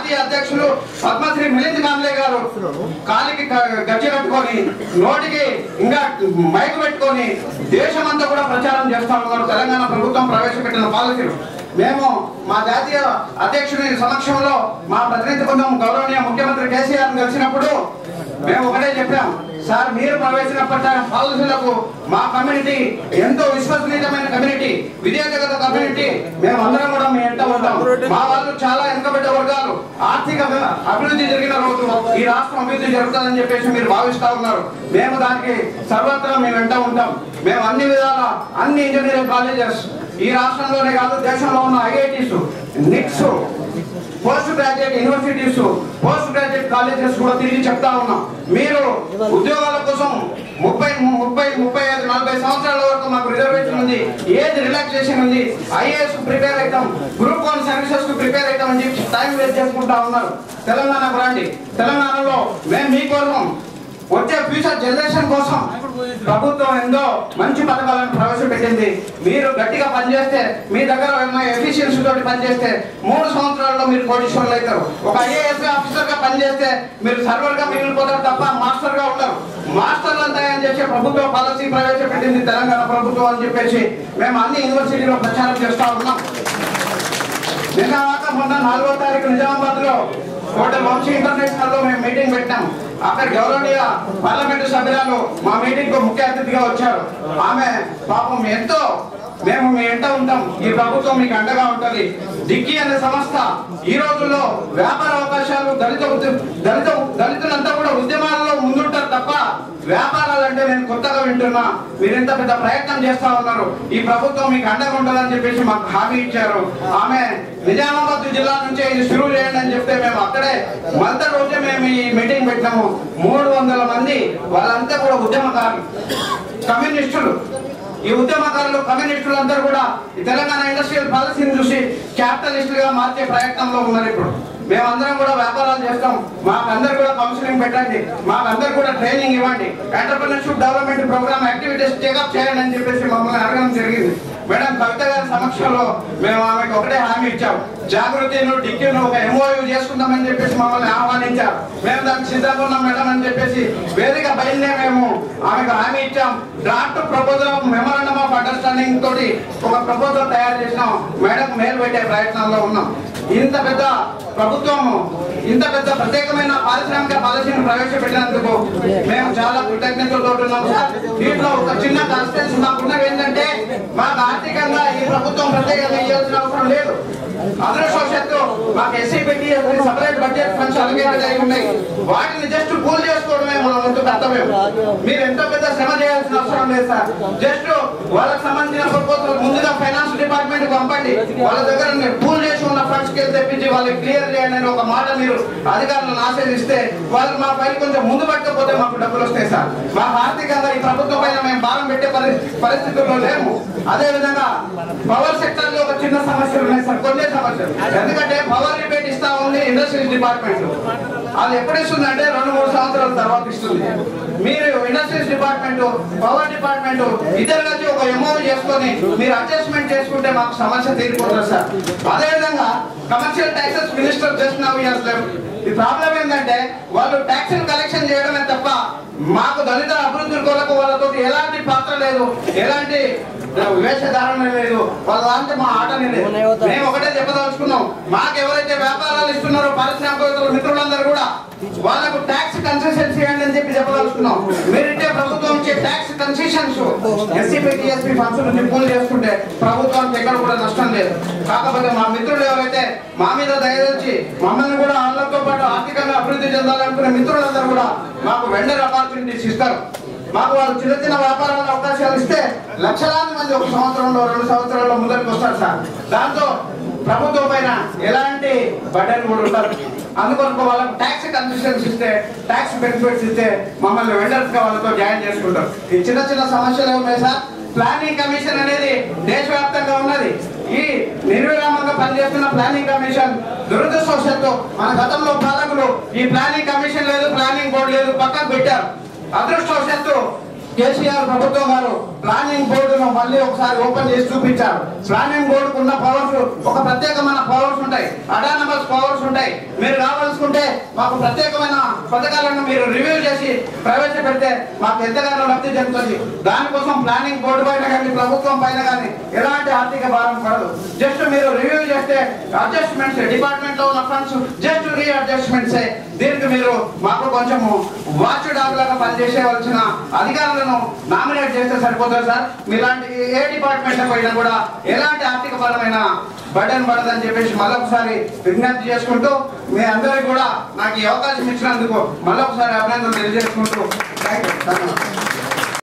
జాతీయ అధ్యక్షులు పద్మశ్రీ మిలింద్ కాంబ్లే గారు కాలికి గజ్జె కట్టుకొని నోటికి ఇంకా మైకు పెట్టుకొని దేశమంతా కూడా ప్రచారం చేస్తా ఉన్నారు తెలంగాణ ప్రభుత్వం ప్రవేశపెట్టిన పాలసీలు. మేము మా జాతీయ అధ్యక్షుడి సమక్షంలో మా ప్రతినిధి బృందం గౌరవనీయ ముఖ్యమంత్రి కేసీఆర్ కలిసినప్పుడు మేము ఒకటే చెప్పాం, సార్ మీరు ప్రవేశపెట్టిన పాలసీలకు మా కమ్యూనిటీ ఎంతో విశ్వసనీయమైన కమ్యూనిటీ, విద్యాజగత కమ్యూనిటీ, మేము అందరం కూడా మీ వెంట ఉంటాం. మా వాళ్ళు చాలా వెనుకబడ్డ వర్గాలు, ఆర్థిక అభివృద్ధి జరిగిన రోజు ఈ రాష్ట్రం అభివృద్ధి జరుగుతుందని చెప్పేసి మీరు భావిస్తా ఉన్నారు. మేము దానికి సర్వత్రా మీ వెంట ఉంటాం. మేము అన్ని విధాల అన్ని ఇంజనీరింగ్ కాలేజెస్ ఈ రాష్ట్రంలోనే కాదు దేశంలో ఉన్న IITs, nits, post graduate universities, post graduate colleges కూడా తిరిగి చెప్తా ఉన్నాం. మీరు ఉద్యోగాల కోసం 35-40 సంవత్సరాల వరకు మాకు రిజర్వేషన్ ఉంది, ఏజ్ రిలాక్సేషన్ ఉంది, ఐఏఎస్ ప్రిపేర్ అవుతాం, గ్రూప్ 1 సర్వీసెస్ కు ప్రిపేర్ అవుతాం అని చెప్పి టైం వేస్ట్ చేసుకుంటా ఉన్నారు. తెలంగాణకు రండి. తెలంగాణలో మేము మీకోసం వచ్చే ఫ్యూచర్ జనరేషన్ కోసం ప్రభుత్వం ఎంతో మంచి పథకాలను ప్రవేశపెట్టింది. మీరు గట్టిగా పనిచేస్తే, మీ దగ్గర ఎఫిషియన్సీ తోటి పనిచేస్తే 3 సంవత్సరాల్లో మీరు కోటీశ్వరులు అవుతారు. ఒక ఐఏఎస్ ఆఫీసర్ గా పనిచేస్తే మీరు సర్వర్ గా మిగిలిపోతారు తప్ప మాస్టర్ గా ఉండరు. మాస్టర్లను తయారు చేసే ప్రభుత్వ పాలసీ ప్రవేశపెట్టింది తెలంగాణ ప్రభుత్వం అని చెప్పేసి మేము అన్ని యూనివర్సిటీలో ప్రచారం చేస్తా ఉన్నాం. నిన్న మొన్న 4వ తారీఖు నిజామాబాద్ లో హోటల్ వంశీ ఇంటర్నేషనల్ లో మేము మీటింగ్ పెట్టాం. అక్కడ గౌరవనీయ పార్లమెంటు సభ్యురాలు మా మీటింగ్ కు ముఖ్య అతిథిగా వచ్చారు. ఆమె పాపం ఎంతో మేము మీ వెంట ఉంటాం, ఈ ప్రభుత్వం మీకు అండగా ఉంటుంది. డిక్కీ అనే సంస్థ ఈ రోజుల్లో వ్యాపార అవకాశాలు దళితులంతా కూడా ఉద్యమాలలో ముందుంటారు తప్ప వ్యాపారాలంటే నేను కొత్తగా వింటున్నా. మీరు ఎంత పెద్ద ప్రయత్నం చేస్తా ఉన్నారు, ఈ ప్రభుత్వం మీకు అండగా ఉంటుందని చెప్పేసి మాకు హామీ ఇచ్చారు. ఆమె నిజామాబాద్ జిల్లా నుంచే ఇది షురూ చేయండి అని చెప్తే మేము అక్కడే మొదటి రోజే మేము ఈ మీటింగ్ పెట్టినాము. 300 మంది వాళ్ళంతా కూడా ఉద్యమకారులు, కమ్యూనిస్టులు. ఈ ఉద్యమకారులు కమ్యూనిస్టులు అందరూ కూడా ఈ తెలంగాణ ఇండస్ట్రియల్ పాలసీని చూసి క్యాపిటలిస్టులుగా మార్చే ప్రయత్నంలో ఉన్నారు. ఇప్పుడు మేమందరం కూడా వ్యాపారాలు చేస్తాం, మాకందరు కూడా కౌన్సిలింగ్ పెట్టండి, మాకందరు కూడా ట్రైనింగ్ ఇవ్వండి, entrepreneurship development programme activities take up చేయండి అని చెప్పేసి మమ్మల్ని అడగడం జరిగింది. మేడం కవిత గారి సమక్షంలో మేము ఆమెకు ఒకటే హామీ ఇచ్చాం, జాగృతిను డిక్యూను ఒక ఎంఓయూ చేసుకుందామని చెప్పేసి మమ్మల్ని ఆహ్వానించారు. మేము దానికి సిద్ధంగా ఉన్నాం మేడం అని చెప్పేసి వేదిక పైనే మేము ఆమెకు హామీ ఇచ్చాం. Draft proposal of memorandum of understanding తోటి ఒక ప్రపోజల్ తయారు చేసినాం. మేడం మేలు పెట్టే ప్రయత్నంలో ఉన్నాం. ఇంత పెద్ద ప్రభుత్వం ఇంత పెద్ద ప్రత్యేకమైన పారిశ్రామిక పాలసీని ప్రవేశపెట్టినందుకు మేము చాలా కృతజ్ఞతలతో ఉన్నాం సార్. దీంట్లో ఒక చిన్న కాన్స్టిట్యూన్సీ మాకున్నది ఏంటంటే మాకు ఆర్థికంగా ఈ ప్రభుత్వం ప్రత్యేకంగా ఇవ్వాల్సిన అవసరం లేదు. అదృష్టవశాత్తు మాకు SCBT separate budget funds allocate అయి ఉన్నాయి. వాటిని జస్ట్ పూల్ చేసుకోవడమే మన వంతు కర్తవ్యం. మీరు ఎంతో పెద్ద శ్రమ చేయాల్సిన అవసరం లేదు సార్. జస్ట్ వాళ్ళకి సంబంధించిన ప్రపోజల్ ముందుగా ఫైనాన్స్ డిపార్ట్మెంట్ పంపండి, వాళ్ళ దగ్గర పూల్ చేసి ఉన్న ఫండ్స్ కి తెప్పించి వాళ్ళకి క్లియర్ చేయండి అని ఒక మాట మీరు అధికారులను ఆశీర్వదిస్తే వాళ్ళు మా ఫైల్ కొంచెం ముందు పట్టకపోతే మాకు డబ్బులు వస్తాయి సార్. మాకు ఆర్థికంగా ఈ ప్రభుత్వం పైన మేము భారం పెట్టే పరిస్థితుల్లో లేము. అదే విధంగా పవర్ సెక్టర్ లో ఒక చిన్న సమస్యలు ఉన్నాయి సార్, కొన్ని సమస్యలు. ఎందుకంటే పవర్ రిబేట్ ఇస్తా ఉంది ఇండస్ట్రీస్ డిపార్ట్మెంట్, అది ఎప్పుడు ఇస్తుంది అంటే 2-3 సంవత్సరాల తర్వాత ఇస్తుంది. మీరు ఇండస్ట్రీస్ డిపార్ట్మెంట్ పవర్ డిపార్ట్మెంట్ ఇద్దరు కలిసి ఒక ఎంఓ చేసుకొని మీరు అడ్జస్ట్మెంట్ చేసుకుంటే మాకు సమస్య తీరిపోతుంది సార్. అదేవిధంగా commercial taxes minister just now he has left. ఈ ప్రాబ్లం ఏంటంటే వాళ్ళు ట్యాక్స్ కలెక్షన్ చేయడమే తప్ప మాకు దళిత అభివృద్ధి కొరకు వాళ్ళతో ఎలాంటి పాత్ర లేదు, ఎలాంటి వేషధారణ లేదు, వాళ్ళంటే మా ఆటనే లేదు. మేము ఒకటే చెప్పదలుచుకున్నాం, మాకు ఎవరైతే వ్యాపారాలు ఇస్తున్నారో పారిశ్రామిక మిత్రులందరూ కూడా వాళ్ళకు ట్యాక్స్ కన్సెషన్స్ ఇవ్వండి అని చెప్పి చెప్పదలుచుకున్నాం. మీరింటే ప్రభుత్వం ఇచ్చే ట్యాక్స్ కన్సెషన్స్ ఎస్సీపీ ఫండ్స్ నుంచి పూల్ చేసుకుంటే ప్రభుత్వానికి ఎక్కడ కూడా నష్టం లేదు. కాకపోతే మా మిత్రులు ఎవరైతే మా మీద దయచి మమ్మల్ని కూడా వాళ్ళతో పాటు ఆర్థికంగా అభివృద్ధి చెందాలనుకునే మిత్రులందరూ కూడా మాకు వెండర్ ఆపర్చునిటీస్ ఇస్తారు. మాకు వాళ్ళు చిన్న చిన్న వ్యాపారాల అవకాశాలు ఇస్తే లక్షలాది మంది 1 సంవత్సరంలో 2 సంవత్సరాల్లో ముందరికి వస్తారు సార్. దాంతో ప్రభుత్వం పైన ఎలాంటి బర్డెన్ కూడా ఉంటారు. అందుకొరకు వాళ్ళకు ట్యాక్స్ కన్సెషన్స్ ఇస్తే, ట్యాక్స్ బెనిఫిట్స్ ఇస్తే మమ్మల్ని వెండర్స్ గా వాళ్ళతో జాయిన్ చేసుకుంటారు. ఈ చిన్న చిన్న సమస్యలు ఉన్నాయి సార్. ప్లానింగ్ కమిషన్ అనేది దేశవ్యాప్తంగా ఉన్నది. ఈ నిర్విరామంగా పనిచేస్తున్న ప్లానింగ్ కమిషన్ దురదృష్టవశాత్తు మన గతంలో పాలకులు ఈ ప్లానింగ్ కమిషన్ లేదు, ప్లానింగ్ బోర్డు లేదు, పక్కకు పెట్టారు. అదృష్టవశాత్తు కేసీఆర్ ప్రభుత్వం గారు ప్లానింగ్ బోర్డును మళ్ళీ ఒకసారి ఓపెన్ చేసి చూపించారు. ప్లానింగ్ బోర్డుకు ఉన్న పవర్స్ ఒక ప్రత్యేకమైన పవర్స్ ఉంటాయి, అటానమస్ పవర్స్ ఉంటాయి. మీరు రావాల్సుకుంటే మాకు ప్రత్యేకమైన పథకాలను మీరు రివ్యూ చేసి ప్రవేశపెడితే మాకు ఎంతగానో లబ్ధి చెందుతుంది. దానికోసం ప్లానింగ్ బోర్డు పైన కానీ ప్రభుత్వం పైన కానీ ఎలాంటి ఆర్థిక భారం పడదు. జస్ట్ మీరు రివ్యూ చేస్తే అడ్జస్ట్మెంట్స్ డిపార్ట్మెంట్ లో ఉన్న ఫండ్స్ జస్ట్ రీఅడ్జస్ట్మెంట్స్. దీనికి మీరు మాకు కొంచెము వాచ్ డాగ్ లాగా పనిచేసేవలసిన అధికారులను నామినేట్ చేస్తే సరిపోతుంది సార్. మీలాంటి ఏ డిపార్ట్మెంట్ పైన కూడా ఎలాంటి ఆర్థిక పరమైన బర్డెన్ పడదని చెప్పేసి మళ్ళొకసారి విజ్ఞప్తి చేసుకుంటూ మీ అందరికీ కూడా నాకు ఈ అవకాశం ఇచ్చినందుకు మళ్ళొకసారి అభినందనలు తెలియజేసుకుంటూ థాంక్యూ.